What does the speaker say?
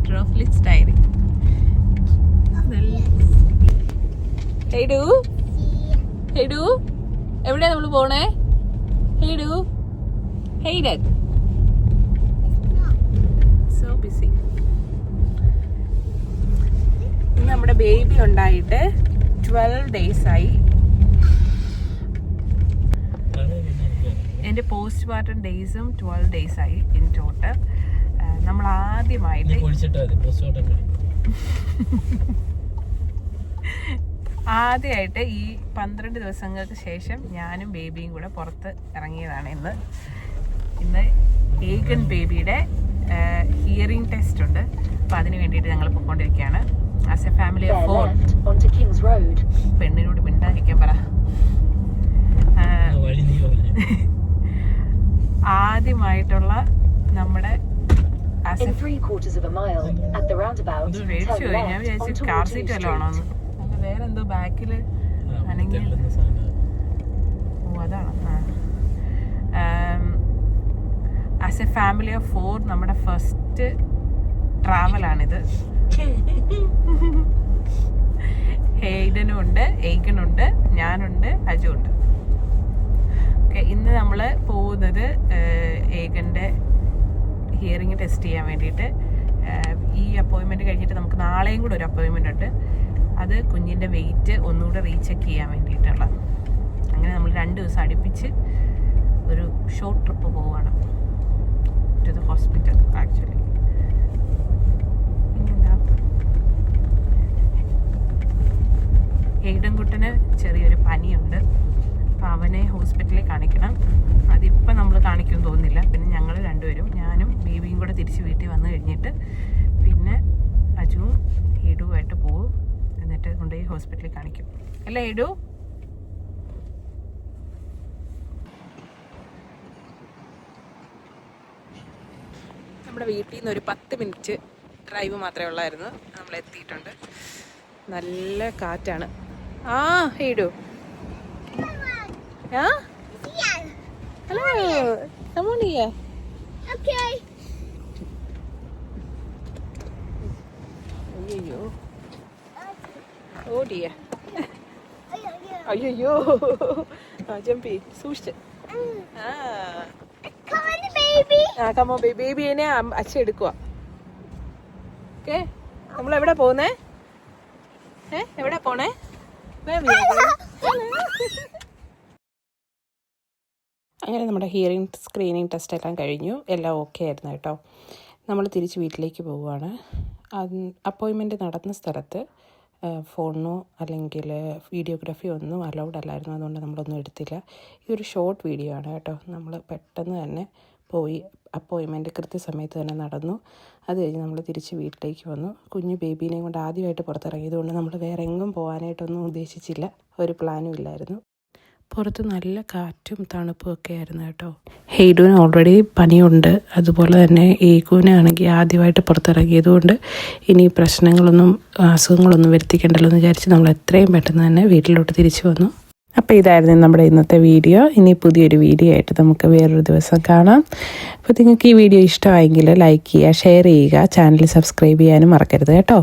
Kilometre of ലിറ്റ്സ് diary. ഹെയ്ഡു ഹെയ്ഡു എവിടെയാ നമ്മൾ പോണേ? ഹെയ്ഡു ഹെയ്ഡൻ സോ ബിസി. ഇന്ന് നമ്മുടെ ബേബി ഉണ്ടായിട്ട് 12 days ആയി. എൻ്റെ പോസ്റ്റ്മോർട്ടം ഡേയ്സും 12 days ആയി ഇൻ ടോട്ടൽ. നമ്മൾ ആദ്യമായിട്ട് ഈ 12 ദിവസങ്ങൾക്ക് ശേഷം ഞാനും ബേബിയും കൂടെ പുറത്ത് ഇറങ്ങിയതാണ്. ഇന്ന് ഏഗൻ ബേബിയുടെ ഹിയറിംഗ് ടെസ്റ്റ് ഉണ്ട്. അപ്പം അതിന് വേണ്ടിയിട്ട് ഞങ്ങൾ പോയിക്കൊണ്ടിരിക്കുകയാണ്. As A family of 4. പെണ്ണിനോട് മിണ്ടാതിരിക്കാൻ പറ. ആദ്യമായിട്ടുള്ള നമ്മുടെ മേടിച്ചു പോയി. ഞാൻ വിചാരിച്ചു കാർ സീറ്റ് വല്ലതും ആണോന്ന്. അല്ല, വേറെന്തോ ബാക്കിൽ ആണെങ്കിൽ അതാണ്. ആസ് എ ഫാമിലി ഓഫ് 4 നമ്മുടെ ഫസ്റ്റ് ട്രാവലാണിത്. ഹെയ്ഡനും ഉണ്ട്, ഏഗനുണ്ട്, ഞാനുണ്ട്, അജു ഉണ്ട്. ഓക്കെ, ഇന്ന് നമ്മൾ പോകുന്നത് ഏഗൻ്റെ ഹിയറിംഗ് ടെസ്റ്റ് ചെയ്യാൻ വേണ്ടിയിട്ട്. ഈ അപ്പോയിൻമെൻറ്റ് കഴിഞ്ഞിട്ട് നമുക്ക് നാളെയും കൂടെ ഒരു അപ്പോയിൻമെൻ്റ് ഉണ്ട്. അത് കുഞ്ഞിൻ്റെ വെയിറ്റ് ഒന്നുകൂടെ റീചെക്ക് ചെയ്യാൻ വേണ്ടിയിട്ടുള്ള. അങ്ങനെ നമ്മൾ 2 ദിവസം അടുപ്പിച്ച് ഒരു ഷോർട്ട് ട്രിപ്പ് പോവുകയാണ് ടു ദ ഹോസ്പിറ്റൽ ആക്ച്വലി. പിന്നെന്താ, ഏടൻകുട്ടന് ചെറിയൊരു പനിയുണ്ട്. അപ്പോൾ അവനെ ഹോസ്പിറ്റലിൽ കാണിക്കണം. അതിപ്പോൾ നമ്മൾ കാണിക്കുമെന്ന് തോന്നുന്നില്ല. പിന്നെ ഞങ്ങൾ രണ്ടുപേരും, ഞാനും ബേബിയും കൂടെ തിരിച്ച് വീട്ടിൽ വന്നു കഴിഞ്ഞിട്ട് പിന്നെ അജുവും ഹെയ്ഡുമായിട്ട് പോകും. എന്നിട്ട് കൊണ്ടുപോയി ഹോസ്പിറ്റലിൽ കാണിക്കും. അല്ലേ ഹെയ്ഡു? നമ്മുടെ വീട്ടിൽ നിന്ന് ഒരു 10 മിനിറ്റ് ഡ്രൈവ് മാത്രമേ ഉള്ളായിരുന്നു. നമ്മൾ എത്തിയിട്ടുണ്ട്. നല്ല കാറ്റാണ്. ഹെയ്ഡു, hello, come on here. Okay. അയ്യോ, ഓടിയ അയ്യോ, ജമ്പി സൂക്ഷിച്ച്. കമോ ബേബിനെ അച്ഛ എടുക്കുക. ഓക്കെ, നമ്മൾ എവിടെ പോകുന്നേ? എവിടെ പോണേ? അങ്ങനെ നമ്മുടെ ഹിയറിംഗ് സ്ക്രീനിങ് ടെസ്റ്റ് എല്ലാം കഴിഞ്ഞു. എല്ലാം ഓക്കെ ആയിരുന്നു കേട്ടോ. നമ്മൾ തിരിച്ച് വീട്ടിലേക്ക് പോവുകയാണ്. അപ്പോയിൻമെൻറ്റ് നടന്ന സ്ഥലത്ത് ഫോണോ അല്ലെങ്കിൽ വീഡിയോഗ്രാഫി ഒന്നും അലൗഡ് അല്ലായിരുന്നു. അതുകൊണ്ട് നമ്മളൊന്നും എടുത്തില്ല. ഇതൊരു ഷോർട്ട് വീഡിയോ ആണ് കേട്ടോ. നമ്മൾ പെട്ടെന്ന് തന്നെ പോയി അപ്പോയിൻമെൻറ്റ് കൃത്യസമയത്ത് തന്നെ നടന്നു. അത് കഴിഞ്ഞ് നമ്മൾ തിരിച്ച് വീട്ടിലേക്ക് വന്നു. കുഞ്ഞു ബേബീനെയും കൊണ്ട് ആദ്യമായിട്ട് പുറത്തിറങ്ങിയതുകൊണ്ട് നമ്മൾ വേറെ എങ്ങും പോകാനായിട്ടൊന്നും ഉദ്ദേശിച്ചില്ല. ഒരു പ്ലാനും ഇല്ലായിരുന്നു. പുറത്ത് നല്ല കാറ്റും തണുപ്പും ഒക്കെ ആയിരുന്നു കേട്ടോ. ഹെയ്ഡുവിന് ഓൾറെഡി പനിയുണ്ട്. അതുപോലെ തന്നെ ഏഗുവിനാണെങ്കിൽ ആദ്യമായിട്ട് പുറത്തിറങ്ങിയതുകൊണ്ട് ഇനി പ്രശ്നങ്ങളൊന്നും അസുഖങ്ങളൊന്നും വരുത്തിക്കണ്ടല്ലോ എന്ന് വിചാരിച്ച് നമ്മൾ എത്രയും പെട്ടെന്ന് തന്നെ വീട്ടിലോട്ട് തിരിച്ചു വന്നു. അപ്പോൾ ഇതായിരുന്നു നമ്മുടെ ഇന്നത്തെ വീഡിയോ. ഇനി പുതിയൊരു വീഡിയോ ആയിട്ട് നമുക്ക് വേറൊരു ദിവസം കാണാം. അപ്പോൾ നിങ്ങൾക്ക് ഈ വീഡിയോ ഇഷ്ടമായെങ്കിൽ ലൈക്ക് ചെയ്യുക, ഷെയർ ചെയ്യുക, ചാനൽ സബ്സ്ക്രൈബ് ചെയ്യാനും മറക്കരുത് കേട്ടോ.